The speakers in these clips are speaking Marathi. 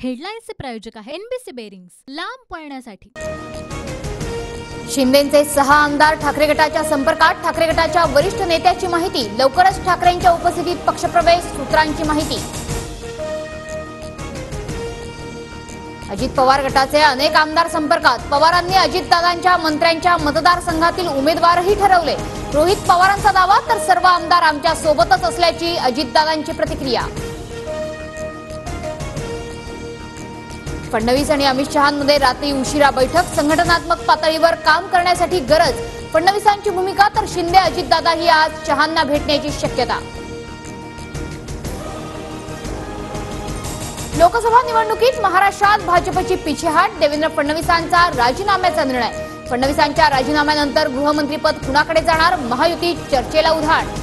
हेडलाईन्सचे प्रायोजक आहे एनबीसी बेरिंग्स, लांब पळण्यासाठी। शिंदेचे 6 आमदार ठाकरे गटाच्या संपर्कात। ठाकरे गटाच्या वरिष्ठ नेत्याची माहिती। लवकरच ठाकरेंच्या उपस्थितीत पक्षप्रवेश, सूत्रांची माहिती। अजित पवार गटाचे अनेक आमदार संपर्कात। पवारांनी अजितदादांच्या मंत्र्यांच्या मतदारसंघातील उमेदवारही ठरवले। रोहित पवारांचा दावा तर सर्व आमदार आमच्या सोबतच असल्याची अजितदादांची प्रतिक्रिया। फडणवीस आणि अमित शहांमध्ये रात्री उशिरा बैठक। संघटनात्मक पातळीवर काम करण्यासाठी गरज। फडणवीसांची भूमिका तर शिंदे अजितदादाही आज शहांना भेटण्याची शक्यता। लोकसभा निवडणुकीत महाराष्ट्रात भाजपची पिछेहाट। देवेंद्र फडणवीसांचा राजीनाम्याचा निर्णय। फडणवीसांच्या राजीनाम्यानंतर गृहमंत्रीपद कुणाकडे जाणार? महायुती चर्चेला उधाण।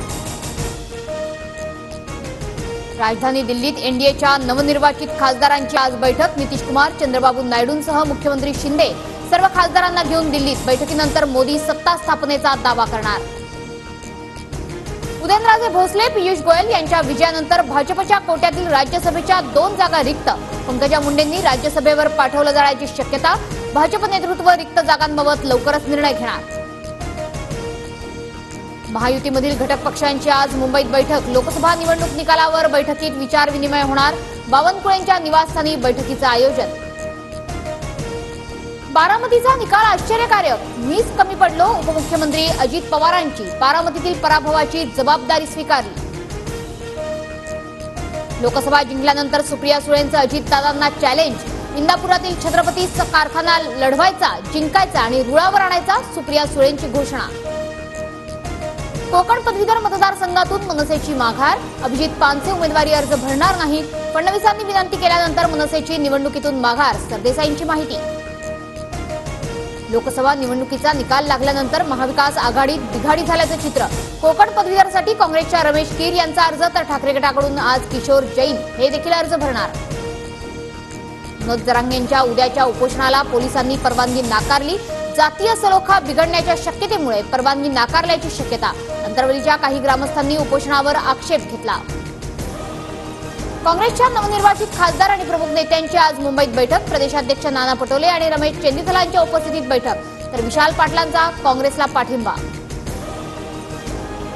राजधानी दिल्लीत एनडीएच्या नवनिर्वाचित खासदारांची आज बैठक। नितीश कुमार, चंद्रबाबू नायडूंसह मुख्यमंत्री शिंदे सर्व खासदारांना घेऊन दिल्लीत। बैठकीनंतर मोदी सत्ता स्थापनेचा दावा करणार। उदयनराजे भोसले, पियुष गोयल यांच्या विजयानंतर भाजपच्या कोट्यातील राज्यसभेच्या 2 जागा रिक्त। पंकजा मुंडेंनी राज्यसभेवर पाठवलं जाण्याची शक्यता। भाजप नेतृत्व रिक्त जागांबाबत लवकरच निर्णय घेणार। महायुतीमधील घटक पक्षांची आज मुंबईत बैठक। लोकसभा निवडणूक निकालावर बैठकीत विचारविनिमय होणार। बावनकुळेंच्या निवासस्थानी बैठकीचं आयोजन। बारामतीचा निकाल आश्चर्यकारक। मीच कमी पडलो। उपमुख्यमंत्री अजित पवारांची बारामतीतील पराभवाची जबाबदारी स्वीकारली। लोकसभा जिंकल्यानंतर सुप्रिया सुळेंचं अजितदादांना चॅलेंज। इंदापुरातील छत्रपती कारखाना लढवायचा, जिंकायचा आणि रुळावर आणायचा, सुप्रिया सुळेंची घोषणा। कोकण पदवीधर मतदारसंघातून मनसेची माघार। अभिजित पानसे उमेदवारी अर्ज भरणार नाहीत। फडणवीसांनी विनंती केल्यानंतर मनसेची निवडणुकीतून माघार। सरदेसाईंची माहिती। लोकसभा निवडणुकीचा निकाल लागल्यानंतर महाविकास आघाडीत बिघाडी झाल्याचं चित्र। कोकण पदवीधरसाठी काँग्रेसच्या रमेश कीर यांचा अर्ज तर ठाकरे गटाकडून आज किशोर जैन हे देखील अर्ज भरणार। मनोज जरांगेंच्या उद्याच्या उपोषणाला पोलिसांनी परवानगी नाकारली। जातीय सलोखा बिघडण्याच्या शक्यतेमुळे परवानगी नाकारल्याची शक्यता। अंतरवलीच्या काही ग्रामस्थांनी उपोषणावर आक्षेप घेतला। काँग्रेसच्या नवनिर्वाचित खासदार आणि प्रमुख नेत्यांची आज मुंबईत बैठक। प्रदेशाध्यक्ष नाना पटोले आणि रमेश चेन्नीथलांच्या उपस्थितीत बैठक, तर विशाल पाटलांचा काँग्रेसला पाठिंबा।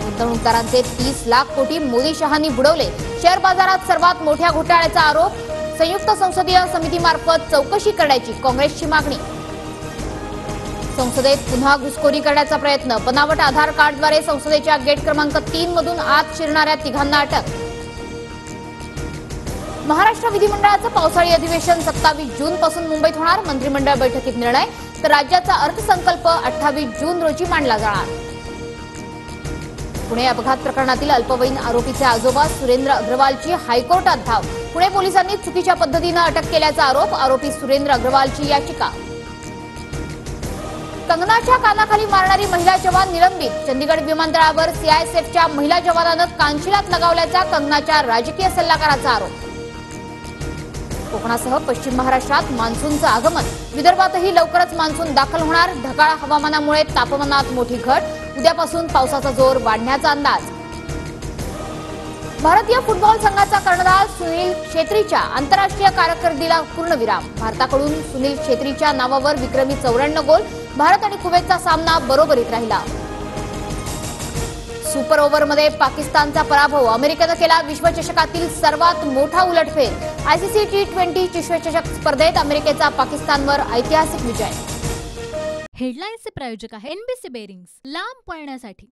गुंतवणूकदारांचे 30 लाख कोटी मोदी शहांनी बुडवले। शेअर बाजारात सर्वात मोठ्या घोटाळ्याचा आरोप। संयुक्त संसदीय समितीमार्फत चौकशी करण्याची काँग्रेसची मागणी। संसदेत पुन्हा घुसखोरी करण्याचा प्रयत्न। बनावट आधार कार्डद्वारे संसदेच्या गेट क्रमांक 3 मधून आत शिरणाऱ्या तिघांना अटक। महाराष्ट्र विधिमंडळाचं पावसाळी अधिवेशन 27 जून पासून मुंबईत होणार। मंत्रिमंडळ बैठकीत निर्णय, तर राज्याचा अर्थसंकल्प 28 जून रोजी मांडला जाणार। पुणे अपघात प्रकरणातील अल्पवयीन आरोपीचे आजोबा सुरेंद्र अग्रवालची हायकोर्टात धाव। पुणे पोलिसांनी चुकीच्या पद्धतीनं अटक केल्याचा आरोप। आरोपी सुरेंद्र अग्रवालची याचिका। कंगनाच्या कानाखाली मारणारी महिला जवान निलंबित। चंदीगड विमानतळावर सीआयएसएफच्या महिला जवानानं कानशिलात लगावल्याचा कंगनाच्या राजकीय सल्लागाराचा आरोप। कोकणासह पश्चिम महाराष्ट्रात मान्सूनचं आगमन। विदर्भातही लवकरच मान्सून दाखल होणार। ढगाळ हवामानामुळे तापमानात मोठी घट। उद्यापासून पावसाचा जोर वाढण्याचा अंदाज। भारतीय फुटबॉल संघाचा कर्णधार सुनील छेत्रीच्या आंतरराष्ट्रीय कारकिर्दीला पूर्णविराम। भारताकडून सुनील छेत्रीच्या नावावर विक्रमी 94 गोल। भारत आणि कुवेतचा सामना बरोबरीत राहिला। सुपर ओव्हरमध्ये पाकिस्तानचा पराभव। अमेरिकेनं केला विश्वचषकातील सर्वात मोठा उलटफेर। आयसीसी T20 विश्वचषक स्पर्धेत अमेरिकेचा पाकिस्तानवर ऐतिहासिक विजय। हेडलाईन्सचे प्रायोजक आहे एनबीसी बेरिंग्स, लांब पळण्यासाठी।